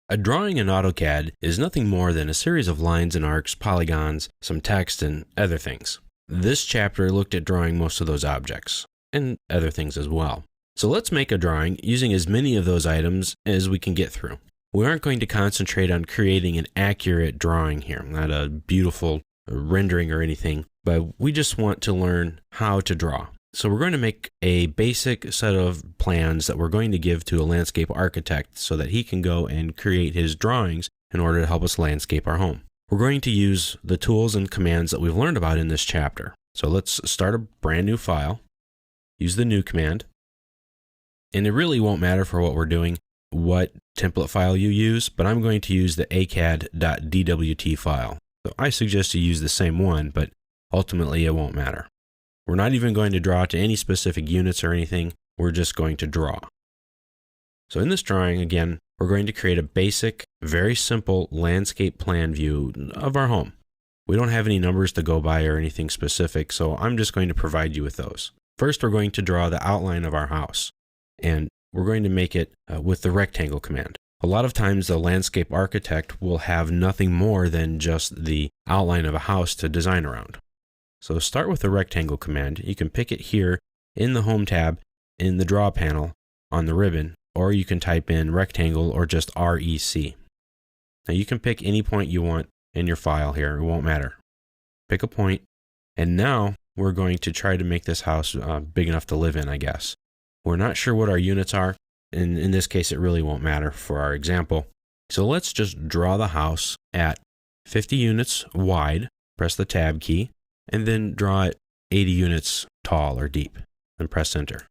A drawing in AutoCAD is nothing more than a series of lines and arcs, polygons, some text, and other things. This chapter looked at drawing most of those objects, and other things as well. So let's make a drawing using as many of those items as we can get through. We aren't going to concentrate on creating an accurate drawing here, not a beautiful rendering or anything, but we just want to learn how to draw. So we're going to make a basic set of plans that we're going to give to a landscape architect so that he can go and create his drawings in order to help us landscape our home. We're going to use the tools and commands that we've learned about in this chapter. So let's start a brand new file, use the new command, and it really won't matter for what we're doing what template file you use, but I'm going to use the acad.dwt file. So I suggest you use the same one, but ultimately it won't matter. We're not even going to draw to any specific units or anything. We're just going to draw. So in this drawing, again, we're going to create a basic, very simple landscape plan view of our home. We don't have any numbers to go by or anything specific, so I'm just going to provide you with those. First, we're going to draw the outline of our house, and we're going to make it with the rectangle command. A lot of times the landscape architect will have nothing more than just the outline of a house to design around. So start with the rectangle command. You can pick it here in the Home tab in the Draw panel on the ribbon, or you can type in rectangle or just REC. Now you can pick any point you want in your file here. It won't matter. Pick a point, and now we're going to try to make this house big enough to live in, I guess. We're not sure what our units are, and in this case it really won't matter for our example. So let's just draw the house at 50 units wide, press the tab key, and then draw it 80 units tall or deep, and press enter.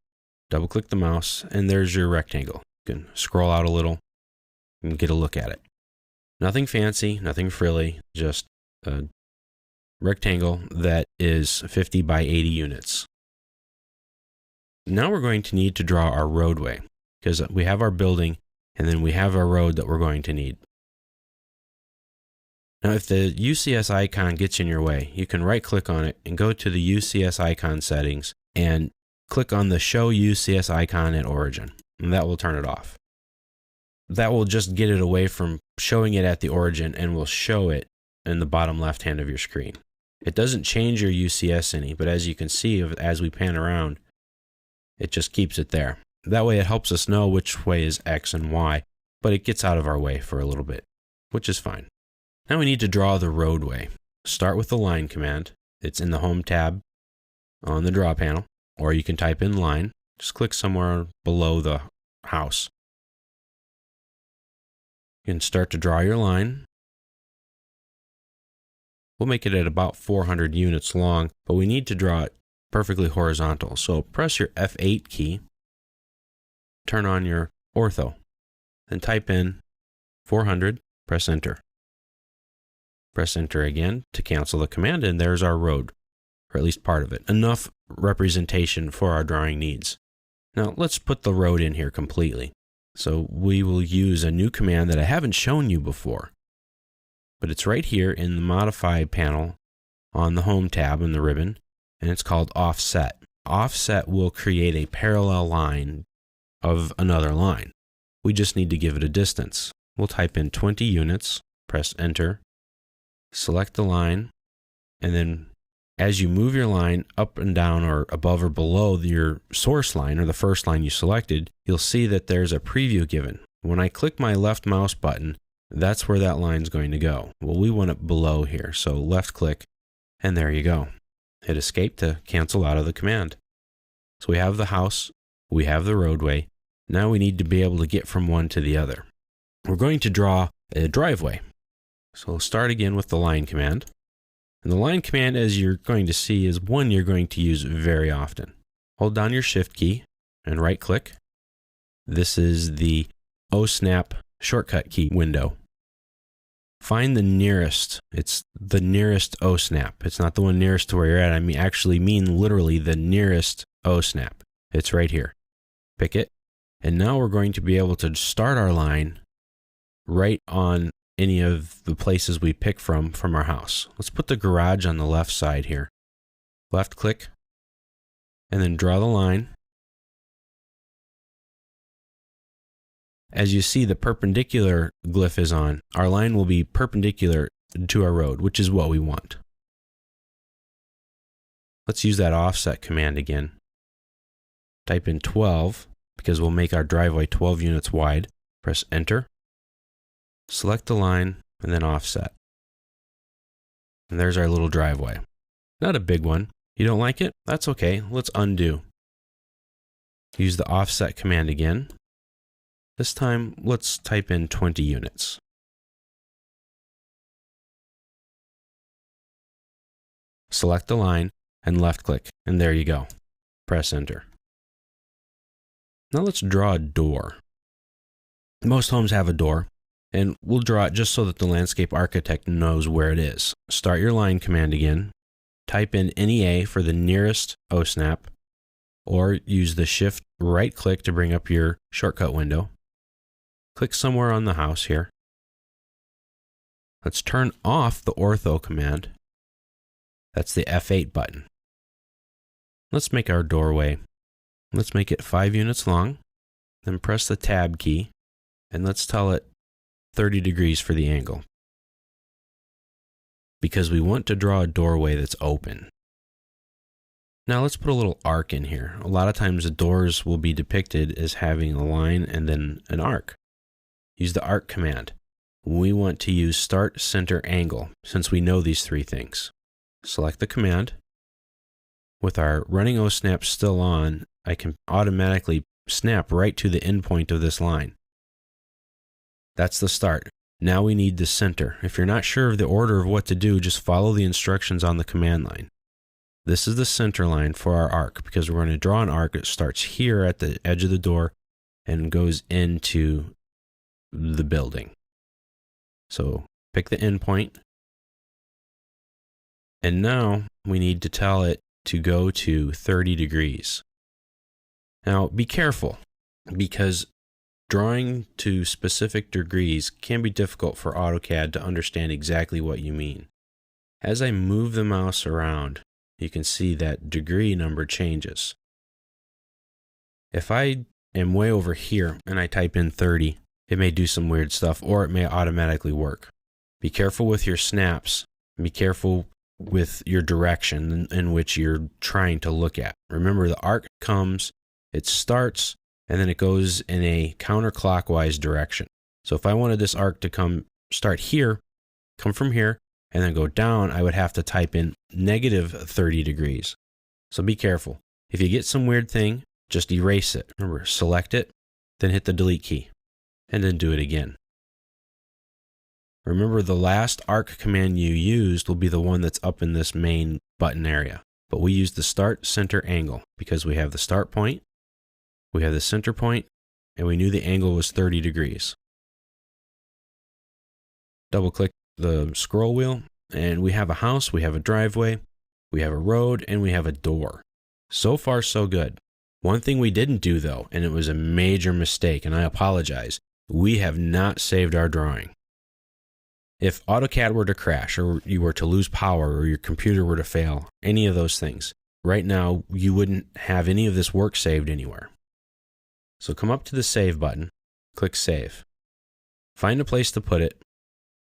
Double click the mouse, and there's your rectangle. You can scroll out a little and get a look at it. Nothing fancy, nothing frilly, just a rectangle that is 50 by 80 units. Now we're going to need to draw our roadway, because we have our building and then we have our road that we're going to need. Now if the UCS icon gets in your way, you can right click on it and go to the UCS icon settings and click on the Show UCS icon at origin, and that will turn it off. That will just get it away from showing it at the origin and will show it in the bottom left hand of your screen. It doesn't change your UCS any, but as you can see as we pan around, it just keeps it there. That way it helps us know which way is X and Y, but it gets out of our way for a little bit, which is fine. Now we need to draw the roadway. Start with the line command. It's in the Home tab on the Draw panel, or you can type in line. Just click somewhere below the house. You can start to draw your line. We'll make it at about 400 units long, but we need to draw it perfectly horizontal. So press your F8 key, turn on your ortho, then type in 400, press enter. Press enter again to cancel the command, and there's our road, or at least part of it. Enough representation for our drawing needs. Now let's put the road in here completely. So we will use a new command that I haven't shown you before, but it's right here in the Modify panel on the Home tab in the ribbon, and it's called Offset. Offset will create a parallel line of another line. We just need to give it a distance. We'll type in 20 units, press enter, select the line, and then as you move your line up and down or above or below your source line or the first line you selected, you'll see that there's a preview given. When I click my left mouse button, that's where that line's going to go. Well, we want it below here, so left click, and there you go. Hit escape to cancel out of the command. So we have the house, we have the roadway. Now we need to be able to get from one to the other. We're going to draw a driveway. So we'll start again with the line command. And the line command, as you're going to see, is one you're going to use very often. Hold down your shift key and right click. This is the OSnap shortcut key window. Find the nearest. It's the nearest OSnap. It's not the one nearest to where you're at. I mean literally the nearest OSnap. It's right here. Pick it. And now we're going to be able to start our line right on any of the places we pick from our house. Let's put the garage on the left side here. Left click, and then draw the line. As you see, the perpendicular glyph is on. Our line will be perpendicular to our road, which is what we want. Let's use that offset command again. Type in 12, because we'll make our driveway 12 units wide. Press enter. Select the line, and then offset. And there's our little driveway. Not a big one. You don't like it? That's okay. Let's undo. Use the offset command again. This time, let's type in 20 units. Select the line and left click, and there you go. Press enter. Now let's draw a door. Most homes have a door, and we'll draw it just so that the landscape architect knows where it is. Start your line command again. Type in NEA for the nearest OSNAP, or use the shift right click to bring up your shortcut window. Click somewhere on the house here. Let's turn off the ortho command. That's the F8 button. Let's make our doorway. Let's make it 5 units long. Then press the tab key, and let's tell it 30 degrees for the angle, because we want to draw a doorway that's open. Now let's put a little arc in here. A lot of times the doors will be depicted as having a line and then an arc. Use the arc command. We want to use start, center, angle, since we know these three things. Select the command. With our running OSNAP still on, I can automatically snap right to the endpoint of this line. That's the start. Now we need the center. If you're not sure of the order of what to do, just follow the instructions on the command line. This is the center line for our arc, because we're going to draw an arc that starts here at the edge of the door and goes into the building. So pick the endpoint. And now we need to tell it to go to 30 degrees. Now be careful, because drawing to specific degrees can be difficult for AutoCAD to understand exactly what you mean. As I move the mouse around, you can see that degree number changes. If I am way over here and I type in 30, it may do some weird stuff, or it may automatically work. Be careful with your snaps. Be careful with your direction in which you're trying to look at. Remember, the arc comes, it starts, and then it goes in a counterclockwise direction. So if I wanted this arc to start here, come from here, and then go down, I would have to type in negative 30 degrees. So be careful. If you get some weird thing, just erase it. Remember, select it, then hit the delete key, and then do it again. Remember, the last arc command you used will be the one that's up in this main button area. But we use the start, center, angle, because we have the start point, we have the center point, and we knew the angle was 30 degrees. Double click the scroll wheel, and we have a house, we have a driveway, we have a road, and we have a door. So far, so good. One thing we didn't do though, and it was a major mistake, and I apologize, we have not saved our drawing. If AutoCAD were to crash, or you were to lose power, or your computer were to fail, any of those things, right now you wouldn't have any of this work saved anywhere. So come up to the Save button, click Save. Find a place to put it,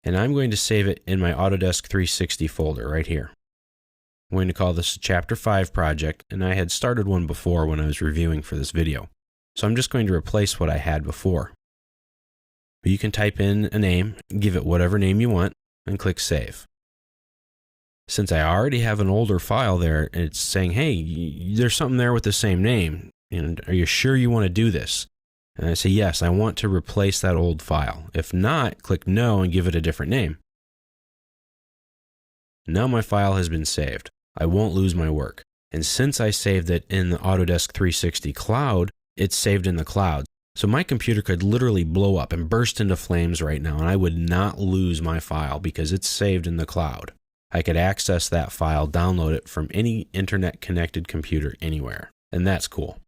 and I'm going to save it in my Autodesk 360 folder right here. I'm going to call this a Chapter 5 project, and I had started one before when I was reviewing for this video. So I'm just going to replace what I had before. But you can type in a name, give it whatever name you want, and click Save. Since I already have an older file there, and it's saying, hey, there's something there with the same name, and are you sure you want to do this? And I say, yes, I want to replace that old file. If not, click No and give it a different name. Now my file has been saved. I won't lose my work. And since I saved it in the Autodesk 360 cloud, it's saved in the cloud. So my computer could literally blow up and burst into flames right now, and I would not lose my file because it's saved in the cloud. I could access that file, download it from any internet-connected computer anywhere, and that's cool.